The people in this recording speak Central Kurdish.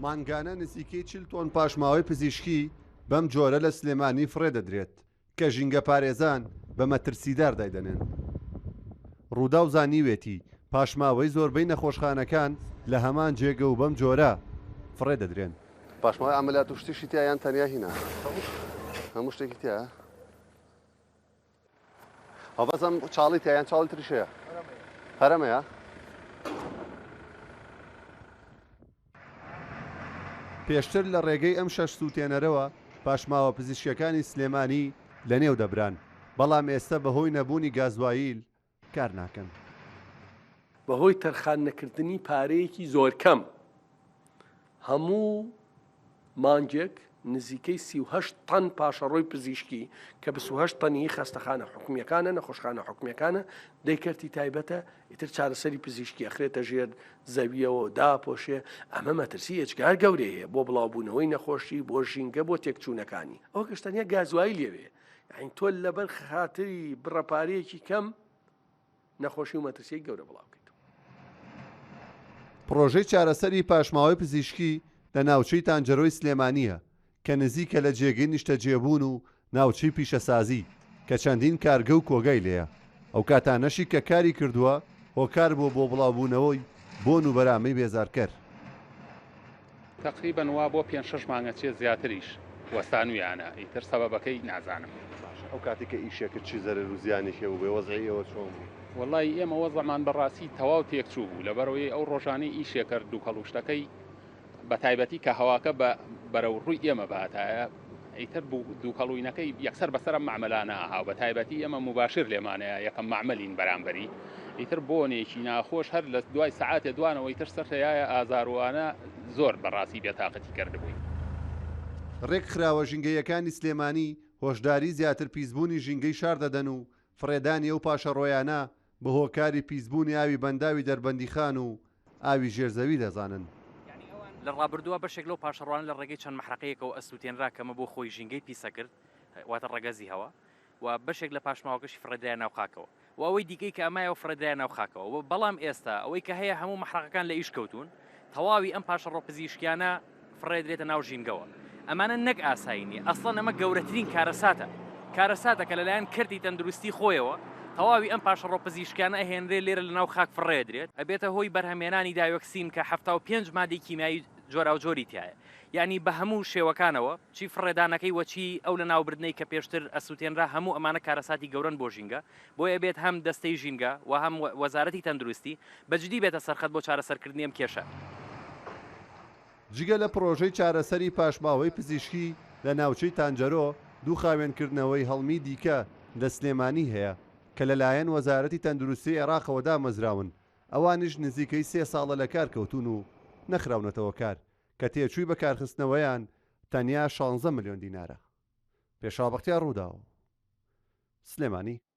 مانگانە نزیکەی 40 تۆن پاشماوەی پزیشکی بەم جۆرە لە سلێمانی فڕێ دەدرێت کە ژینگە پارێزان بە مەترسیدار دایدەنێن. ڕوودا و زانیوێتی پاشماوەی زۆربەی نەخۆشخانەکان لە هەمان جێگە و بەم جۆرە فڕێ دەدرێن. پاشماوەی ئەمەلات و شتیشی تیایان تەنیا هینە هەموو شتێکی تایە هەڵبەزم چاڵی تیایان چاڵی تریشەیە هەرەمەیە پێشتر لە ڕێگەی ئەم شەش سووتێنەرەوە پاشماوە پزیشکەکانی سلێمانی لە نێو دەبران، بەڵام ئێستا بەهۆی نەبوونی گازواییل کار ناکەن. بەهۆی تەرخان نەکردنی پارەیەکی زۆر کەم هەموو مانجێک نزیکەی 38 تەن پاشەڕۆی پزیشکی کە 28 تەنی خەستەخانە حکومیەکانە نەخۆشخانە حکومیەکانە دەیکەرتی تایبەتە ئیتر چارەسەری پزیشکی ئەخرێتە ژێر زەویەوە داپۆشێ ئەمە مەترسی هێچگار گەورەیە بۆ بڵاوبوونەوەی نەخۆشی بۆ ژینگە بۆ تێکچوونەکانی ئەو گەشتانیا گازوایی لێوێ یعنی تۆ لەبەر خاتری بڕەپارەیەکی کەم نەخۆشی و مەترسی گەورە بڵاوکەیت. پرۆژەی چارەسەری پاشماوەی پزیشکی لە ناوچەی تانجەرۆی سلێمانیە کە نزیکە لە جێگەی نیشتەجێبوون و ناوچەی پیشەسازی کە چەندین کارگە و کۆگای لێیە. ئەو کاتانەشی کە کاری کردووە هۆکار بۆ بڵاوبوونەوەی بۆن و بەرامەی بێزارکەر. تقریبا وا بۆ 5-6 مانگە چێ زیاتریش وەستانویانە ئیتر سەبەبەکەی نازانم. ئەو کاتی کە ئیشێکرد چی زەرەر و زیانێکی و بێ وەزعیەوە چۆن وەڵی ئێمە وەزەمان بەڕاستی تەواو تێکچوو بوو لەبەرەوەی ئەو ڕۆژانەی ئیشێکرد و کەڵوشتەکەی بە تایبەتی کە هەواکە بەرەو ڕووی ئێمە باتایە ئیتر دووکەڵوینەکەی یەکسەر بەسەر معمەلانە ئاها بە تایبەتی ئەمە مباشر لێمانەیە یەکەم معمەلین بەرامبەری ئیتر بۆنێکی ناخۆش هەر لە دوای سەعاتێ دوانەوە ئیتر سەرتەیە ئازاروانە زۆر بەڕاستی بێتاقەتی کردبووی. ڕێک خراوە ژینگەیەکانی سلێمانی هۆشداری زیاتر پیسبوونی ژینگەی شار دەدەن و فڕێدانی ئەو پاشەڕۆیانە بە هۆکاری پیسبوونی ئاوی بەنداوی دەربەندیخان و ئاوی ژێرزەوی دەزانن. لە ڕابردووە بەشێک لەو پاشەڕوان لە ڕێگەی چەند مەحرەقەیەکەوە ئەسووتێنرا کەمە بۆ خۆی ژینگەی پیسە کرد واتە ڕێگەزی هەوا و بەشێک لە پاشماوەکەشی فڕێدرای ناو خاکەوە و ئەوەی دیکەی کە ئەمایەوە فڕێدرای ناو خاکەوە بەڵام ئێستا ئەوەی کە هەیە هەموو مەحرەقەکان لە ئیش کەوتون تەواوی ئەم پاشەڕۆ پزیشکیانە فڕێدرێتە ناو ژینگەوە. ئەمانە نەک ئاسایینی ئەسڵەن ئەمە گەورەترین کارەساتە کە لەلایەن کردی تەندروستی خۆیەوە تەواوی ئەم پاشەڕۆ پزیشکیانە ئەهێنرێ لێرە لە ناو خاک فڕێدرێت ئەبێتە هۆی بەرهەمێنانی دایۆکسین کە 75 مادەی کیمیایی جۆرا و جۆری تایە یعنی بە هەموو شێوەکانەوە چی فڕێدانەکەی وەچی ئەو لە ناوبردنەی کە پێشتر ئەسووتێنرا هەموو ئەمانە کارەساتی گەورن بۆ ژینگە بۆیە بێت هەم دەستەی ژینگە و هەم وەزارەتی تەندروستی بەجددی بێتە سەرخەت بۆ چارەسەرکردنی ئەم کێشە. جگە لە پرۆژەی چارەسەری پاشماوەی پزیشکی لە ناوچەی تانجەرۆ دوو خاوێنکردنەوەی هەڵمی دیکە لە سلێمانی هەیە کە لەلایەن وەزارەتی تەندروستی عێراقەوە دامەزراون ئەوانیش نزیکەی 3 ساڵە لە کار کەوتون و نەخراونەتەوە کار کە تێچووی بەکارخستنەوەیان تەنیا 16 ملیۆن دینارە. پێشاو بەختیار ڕووداوە سلێمانی.